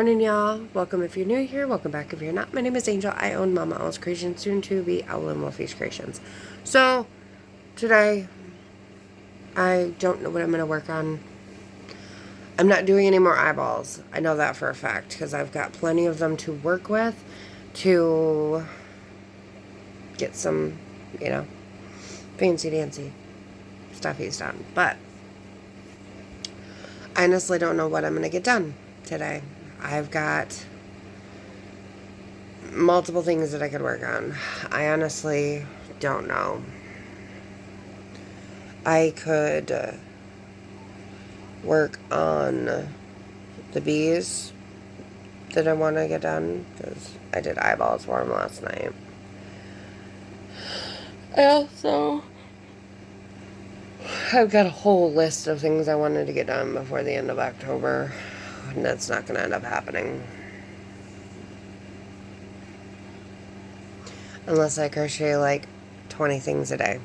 morning, y'all. Welcome if you're new here. Welcome back if you're not. My name is Angel. I own Mama Owl's Creations, soon to be Owl and Wolfie's Creations. So, today, I don't know what I'm going to work on. I'm not doing any more eyeballs. I know that for a fact, because I've got plenty of them to work with to get some, fancy-dancy stuffies done. But, I honestly don't know what I'm going to get done today. I've got multiple things that I could work on. I honestly don't know. I could work on the bees that I want to get done, because I did eyeballs for them last night. I also I've got a whole list of things I wanted to get done before the end of October, and that's not going to end up happening. Unless I crochet like 20 things a day.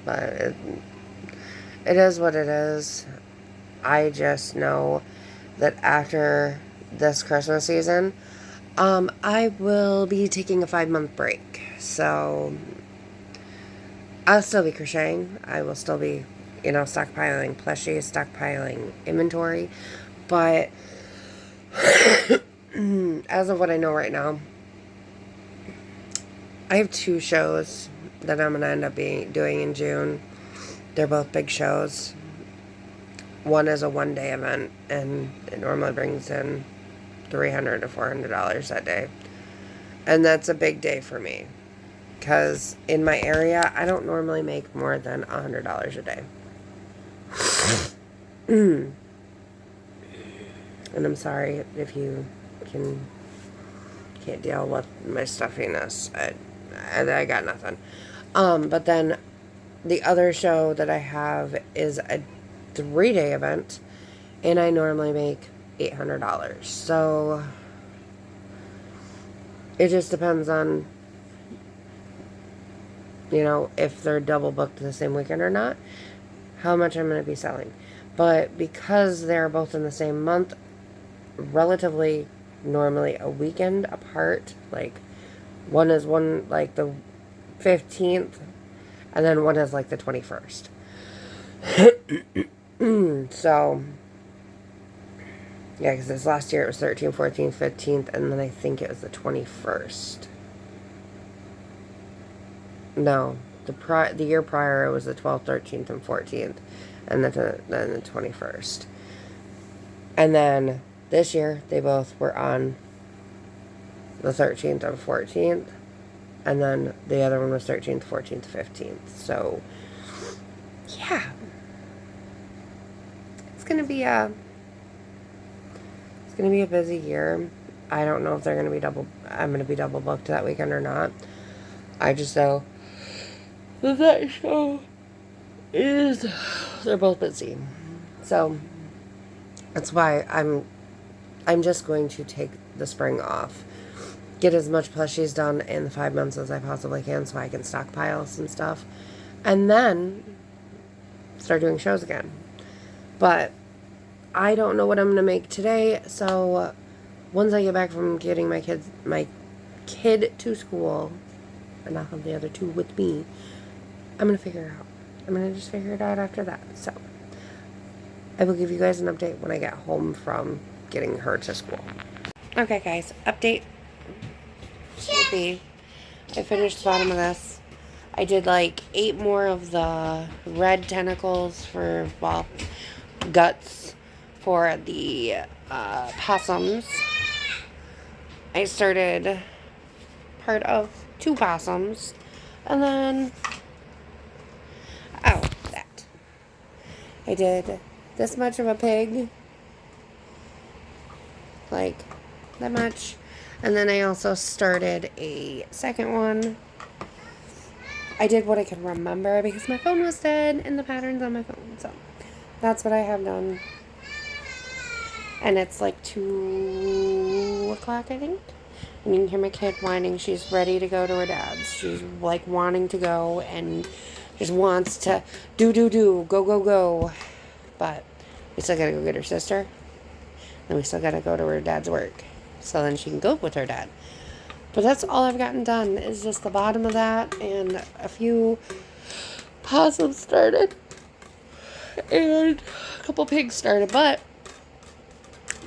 But it is what it is. I just know that after this Christmas season, I will be taking a 5-month break. So I'll still be crocheting. I will still be, stockpiling plushies, stockpiling inventory. But as of what I know right now, I have 2 shows that I'm going to end up doing in June. They're both big shows. One is a one-day event, and it normally brings in $300 to $400 that day. And that's a big day for me, because in my area, I don't normally make more than $100 a day. And I'm sorry if you can't deal with my stuffiness. I got nothing. But then the other show that I have is a 3-day event, and I normally make $800. So it just depends on, if they're double booked the same weekend or not, how much I'm going to be selling. But because they're both in the same month, relatively normally a weekend apart, like one is like the 15th, and then one is like the 21st. So, yeah, because this last year it was 13th, 14th, 15th, and then I think it was the 21st. No, the year prior it was the 12th, 13th, and 14th, and then the 21st. And then this year they both were on the 13th and 14th, and then the other one was 13th, 14th, 15th. So, yeah, it's gonna be a busy year. I don't know if I'm gonna be double booked that weekend or not. I just know that show they're both busy. So that's why I'm just going to take the spring off. Get as much plushies done in the 5 months as I possibly can, so I can stockpile some stuff. And then start doing shows again. But I don't know what I'm going to make today, so once I get back from getting my kid to school, and I'll have the other 2 with me, I'm going to figure it out. I'm going to just figure it out after that. So I will give you guys an update when I get home from getting her to school. Okay, guys, update will be, I finished the bottom of this. I did like 8 more of the red tentacles guts for the possums. I started part of 2 possums, and then that. I did this much of a pig, like that much, and then I also started a second one. I did what I could remember because my phone was dead and the pattern's on my phone, so that's what I have done. And it's like 2 o'clock, I think. And you can hear my kid whining. She's ready to go to her dad's. She's like wanting to go and just wants to go. But we still gotta go get her sister. And we still got to go to her dad's work. So then she can go with her dad. But that's all I've gotten done is just the bottom of that and a few possums started. And a couple pigs started. But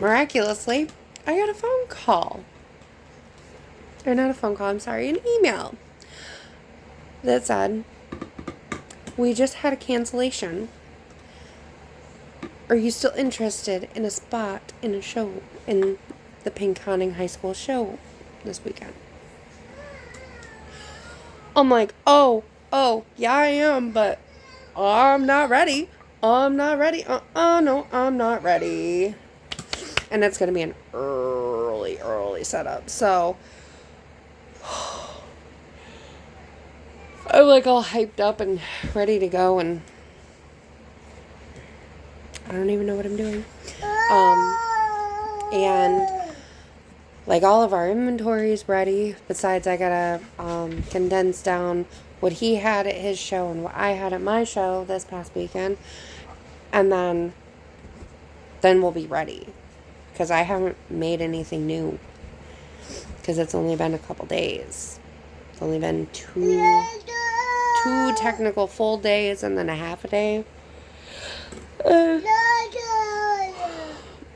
miraculously, I got a phone call. Or not a phone call, I'm sorry, an email that said, we just had a cancellation. Are you still interested in a spot in a show, in the Pinconning High School show this weekend? I'm like, oh, yeah, I am, but I'm not ready. No, I'm not ready. And it's going to be an early setup. So, I'm like all hyped up and ready to go, and I don't even know what I'm doing. And like all of our inventory is ready. Besides, I gotta condense down what he had at his show and what I had at my show this past weekend, and then we'll be ready. Because I haven't made anything new. Because it's only been a couple days. It's only been two technical full days and then a half a day.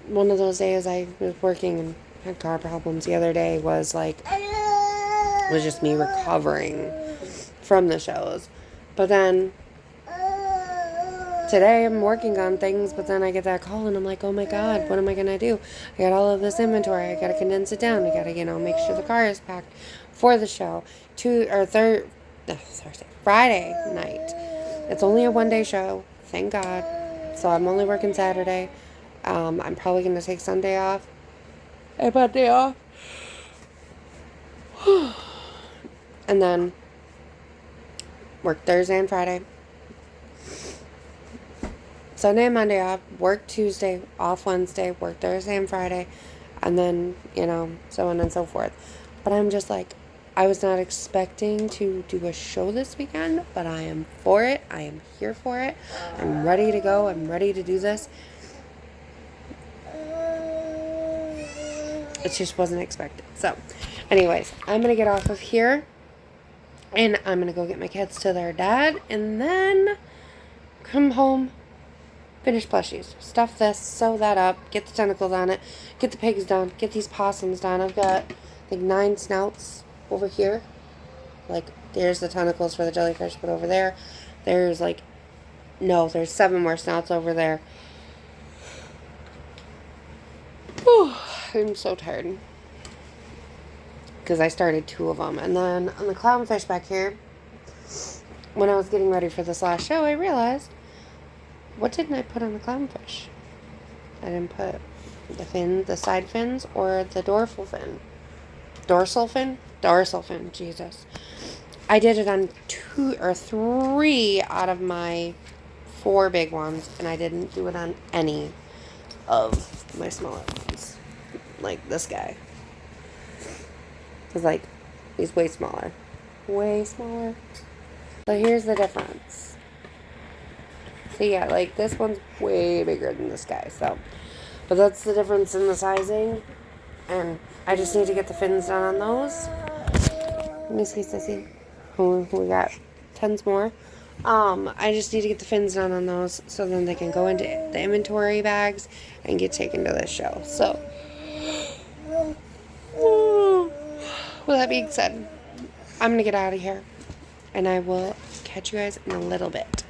One of those days I was working and had car problems. The other day was just me recovering from the shows. But then today I'm working on things, but then I get that call and I'm like, oh my God, what am I going to do? I got all of this inventory. I got to condense it down. I got to, make sure the car is packed for the show. Friday night. It's only a one-day show, thank God. So I'm only working Saturday. I'm probably going to take Sunday off. I bought day off. And then work Thursday and Friday. Sunday and Monday off. Work Tuesday, off Wednesday. Work Thursday and Friday. And then, so on and so forth. But I'm just like, I was not expecting to do a show this weekend, but I am for it. I am here for it. I'm ready to go. I'm ready to do this. It just wasn't expected. So, anyways, I'm going to get off of here. And I'm going to go get my kids to their dad. And then come home, finish plushies. Stuff this, sew that up, get the tentacles on it, get the pigs done, get these possums done. I've got, 9 snouts over here. There's the tentacles for the jellyfish, but over there, there's 7 more snouts over there. Whew, I'm so tired. Because I started 2 of them. And then on the clownfish back here, when I was getting ready for this last show, I realized, what didn't I put on the clownfish? I didn't put the side fins, or the dorsal fin. Dorsal fin, Jesus. I did it on 2 or 3 out of my 4 big ones, and I didn't do it on any of my smaller ones. Like this guy. Because, he's way smaller. Way smaller. So here's the difference. So yeah, this one's way bigger than this guy, so. But that's the difference in the sizing. And I just need to get the fins done on those. Let me see, Sissy. We got tons more. I just need to get the fins done on those so then they can go into the inventory bags and get taken to this show. So, with that being said, I'm going to get out of here. And I will catch you guys in a little bit.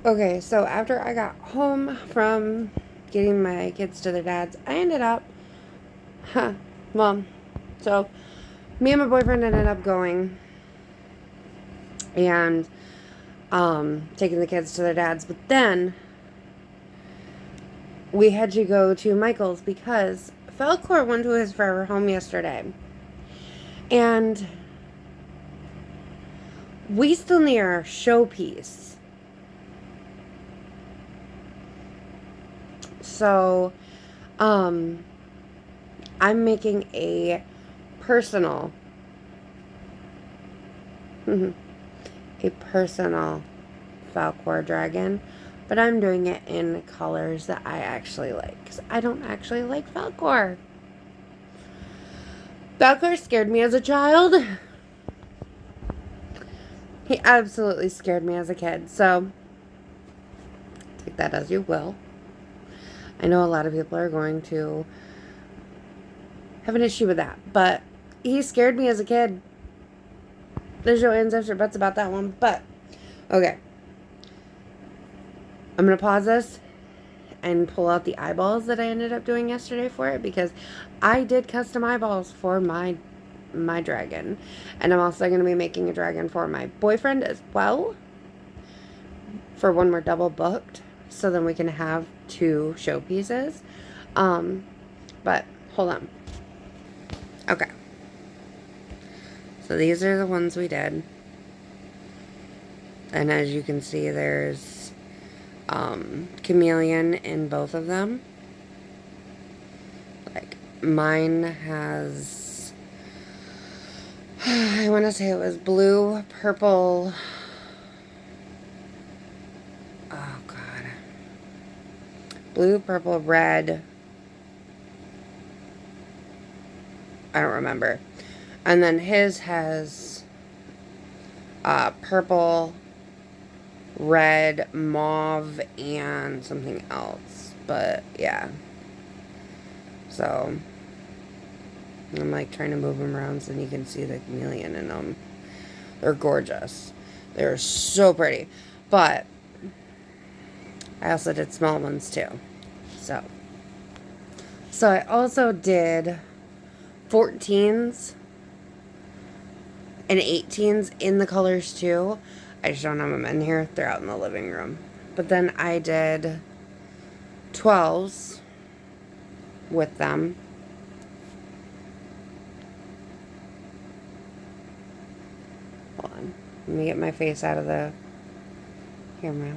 Okay, so after I got home from getting my kids to their dads, I ended up, so me and my boyfriend ended up going and taking the kids to their dads, but then we had to go to Michael's because Falcor went to his forever home yesterday, and we still need our showpiece. So, I'm making a personal Falcor dragon But I'm doing it in colors that I actually like. Because I don't actually like Falcor. Falcor scared me as a child. He absolutely scared me as a kid. So, take that as you will. I know a lot of people are going to have an issue with that. But he scared me as a kid. There's no ands, ifs, or buts about that one. But, okay. I'm going to pause this and pull out the eyeballs that I ended up doing yesterday for it. Because I did custom eyeballs for my dragon. And I'm also going to be making a dragon for my boyfriend as well. For when we're double booked. So then we can have 2 showpieces. But, hold on. Okay. So these are the ones we did. And as you can see, there's chameleon in both of them. Like, mine has, I want to say it was blue, purple, oh god, blue, purple, red, I don't remember. And then his has purple, red, mauve, and something else. But, yeah. So, I'm like trying to move them around so you can see the chameleon in them. They're gorgeous. They're so pretty. But, I also did small ones too. So I also did 14s and 18s in the colors too. I just don't have them in here. They're out in the living room. But then I did 12s with them. Hold on. Let me get my face out of the camera.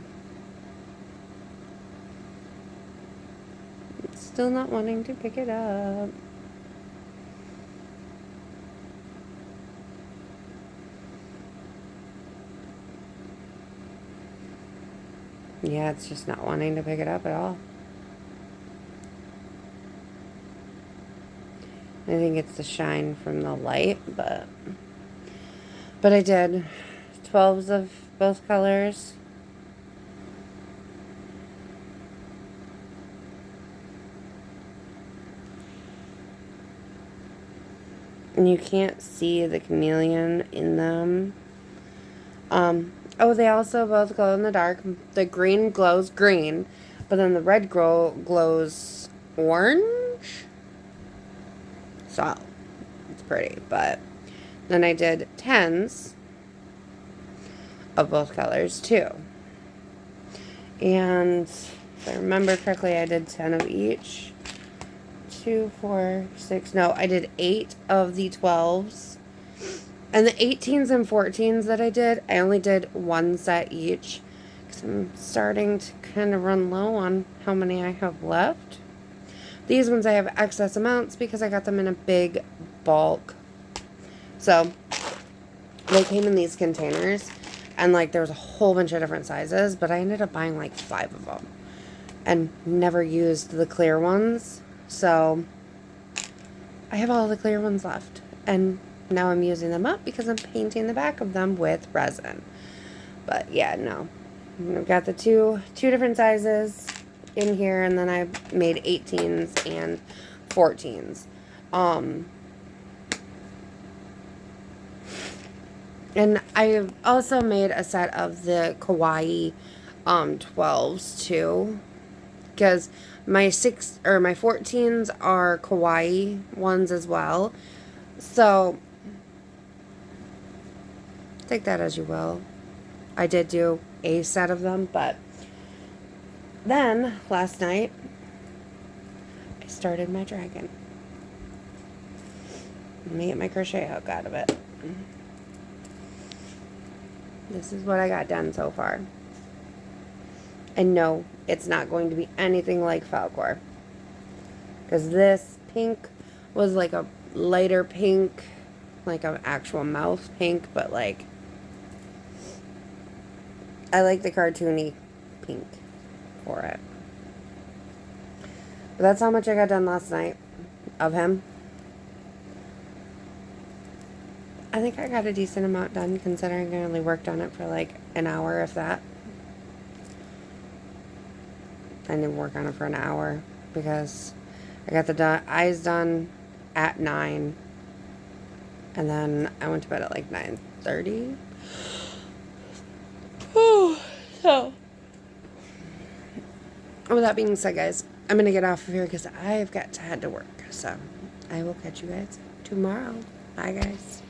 It's still not wanting to pick it up. Yeah, it's just not wanting to pick it up at all. I think it's the shine from the light, but I did 12s of both colors. And you can't see the chameleon in them. Oh, they also both glow in the dark. The green glows green, but then the red glows orange. So, it's pretty. But then I did 10s of both colors too. And if I remember correctly, I did 10 of each. 2, 4, 6. No, I did 8 of the 12s. And the 18s and 14s that I did, I only did 1 set each. Because I'm starting to kind of run low on how many I have left. These ones I have excess amounts because I got them in a big bulk. So, they came in these containers. And, like, there was a whole bunch of different sizes. But I ended up buying, like, 5 of them. And never used the clear ones. So, I have all the clear ones left. And now I'm using them up because I'm painting the back of them with resin. But yeah, no. I've got the two different sizes in here, and then I made 18s and 14s. And I also made a set of the kawaii 12s too. Because my 14s are kawaii ones as well. So take that as you will. I did do a set of them, but then last night I started my dragon. Let me get my crochet hook out of it. This is what I got done so far. And no, it's not going to be anything like Falcor. Because this pink was like a lighter pink, like an actual mouth pink, but like, I like the cartoony pink. for it. But that's how much I got done last night of him. I think I got a decent amount done considering I only worked on it for like an hour, if that. I didn't work on it for an hour because I got the eyes done at 9. And then I went to bed at like 9:30. So, with that being said, guys, I'm going to get off of here because I've got to head to work. So, I will catch you guys tomorrow. Bye, guys.